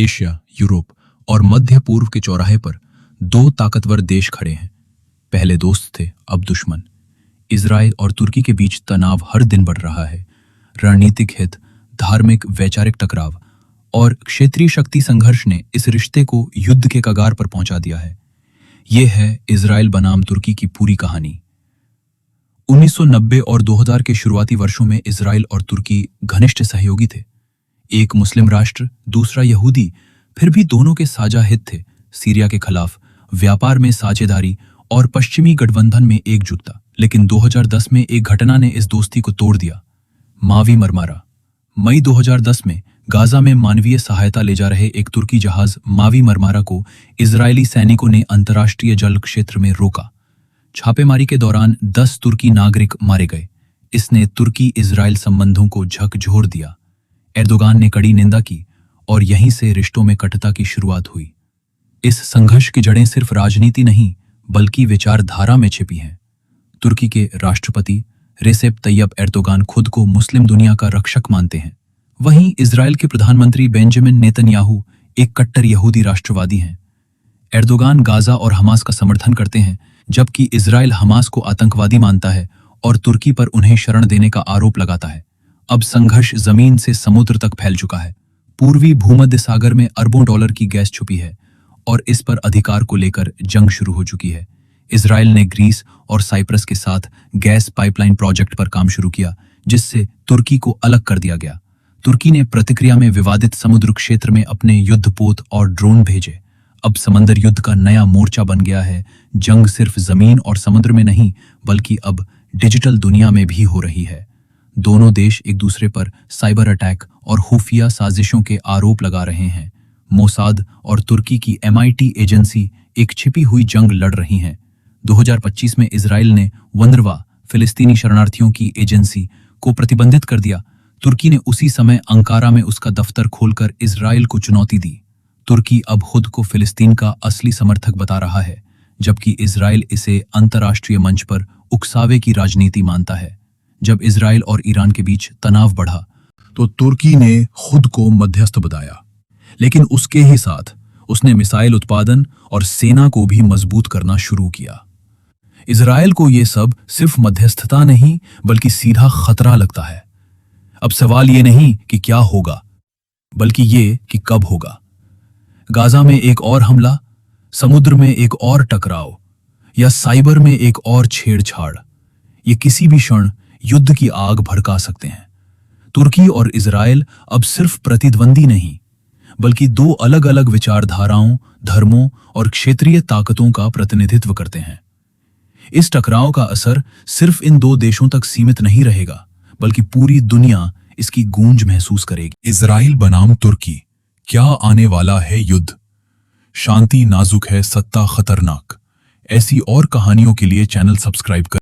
Asia, Europe और मध्य पूर्व के चौराहे पर दो ताकतवर देश खड़े हैं। पहले दोस्त थे, अब दुश्मन। इजराइल और तुर्की के बीच तनाव हर दिन बढ़ रहा है। रणनीतिक हित, धार्मिक वैचारिक टकराव और क्षेत्रीय शक्ति संघर्ष ने इस रिश्ते को युद्ध के कगार पर पहुंचा दिया है। यह है इजराइल बनाम तुर्की की पूरी कहानी। 1990 और 2000 के शुरुआती वर्षों में इजराइल और तुर्की घनिष्ठ सहयोगी थे। एक मुस्लिम राष्ट्र, दूसरा यहूदी, फिर भी दोनों के साझा हित थे। सीरिया के खिलाफ व्यापार में साझेदारी और पश्चिमी गठबंधन में एकजुटता। लेकिन 2010 में एक घटना ने इस दोस्ती को तोड़ दिया। मावी मरमारा। मई 2010 में गाजा में मानवीय सहायता ले जा रहे एक तुर्की जहाज मावी मरमारा को इजरायली सैनिकों ने अंतर्राष्ट्रीय जल क्षेत्र में रोका। छापेमारी के दौरान 10 तुर्की नागरिक मारे गए। इसने तुर्की इजराइल संबंधों को झकझोर दिया। एर्दोगान ने कड़ी निंदा की और यहीं से रिश्तों में कटुता की शुरुआत हुई। इस संघर्ष की जड़ें सिर्फ राजनीति नहीं, बल्कि विचारधारा में छिपी हैं। तुर्की के राष्ट्रपति रेसेप तैयब एर्दोगान खुद को मुस्लिम दुनिया का रक्षक मानते हैं। वहीं इजराइल के प्रधानमंत्री बेंजामिन नेतन्याहू एक कट्टर यहूदी राष्ट्रवादी हैं। एर्दोगान गाजा और हमास का समर्थन करते हैं, जबकि इजराइल हमास को आतंकवादी मानता है और तुर्की पर उन्हें शरण देने का आरोप लगाता है। अब संघर्ष जमीन से समुद्र तक फैल चुका है। पूर्वी भूमध्य सागर में अरबों डॉलर की गैस छुपी है और इस पर अधिकार को लेकर जंग शुरू हो चुकी है। इजराइल ने ग्रीस और साइप्रस के साथ गैस पाइपलाइन प्रोजेक्ट पर काम शुरू किया, जिससे तुर्की को अलग कर दिया गया। तुर्की ने प्रतिक्रिया में विवादित समुद्र क्षेत्र में अपने युद्धपोत और ड्रोन भेजे। अब समंदर युद्ध का नया मोर्चा बन गया है। जंग सिर्फ जमीन और समुद्र में नहीं, बल्कि अब डिजिटल दुनिया में भी हो रही है। दोनों देश एक दूसरे पर साइबर अटैक और खुफिया साजिशों के आरोप लगा रहे हैं। मोसाद और तुर्की की MIT एजेंसी एक छिपी हुई जंग लड़ रही हैं। 2025 में इजराइल ने वनरवा, फिलिस्तीनी शरणार्थियों की एजेंसी, को प्रतिबंधित कर दिया। तुर्की ने उसी समय अंकारा में उसका दफ्तर खोलकर इजराइल को चुनौती दी। तुर्की अब खुद को फिलिस्तीन का असली समर्थक बता रहा है, जबकि इजराइल इसे अंतर्राष्ट्रीय मंच पर उकसावे की राजनीति मानता है। जब इजराइल और ईरान के बीच तनाव बढ़ा तो तुर्की ने खुद को मध्यस्थ बताया, लेकिन उसके ही साथ उसने मिसाइल उत्पादन और सेना को भी मजबूत करना शुरू किया। इजराइल को यह सब सिर्फ मध्यस्थता नहीं, बल्कि सीधा खतरा लगता है। अब सवाल ये नहीं कि क्या होगा, बल्कि ये कि कब होगा। गाजा में एक और हमला, समुद्र में एक और टकराव, या साइबर में एक और छेड़छाड़, ये किसी भी क्षण युद्ध की आग भड़का सकते हैं। तुर्की और इजराइल अब सिर्फ प्रतिद्वंदी नहीं, बल्कि दो अलग अलग विचारधाराओं, धर्मों और क्षेत्रीय ताकतों का प्रतिनिधित्व करते हैं। इस टकराव का असर सिर्फ इन दो देशों तक सीमित नहीं रहेगा, बल्कि पूरी दुनिया इसकी गूंज महसूस करेगी। इजराइल बनाम तुर्की, क्या आने वाला है युद्ध? शांति नाजुक है, सत्ता खतरनाक। ऐसी और कहानियों के लिए चैनल सब्सक्राइब कर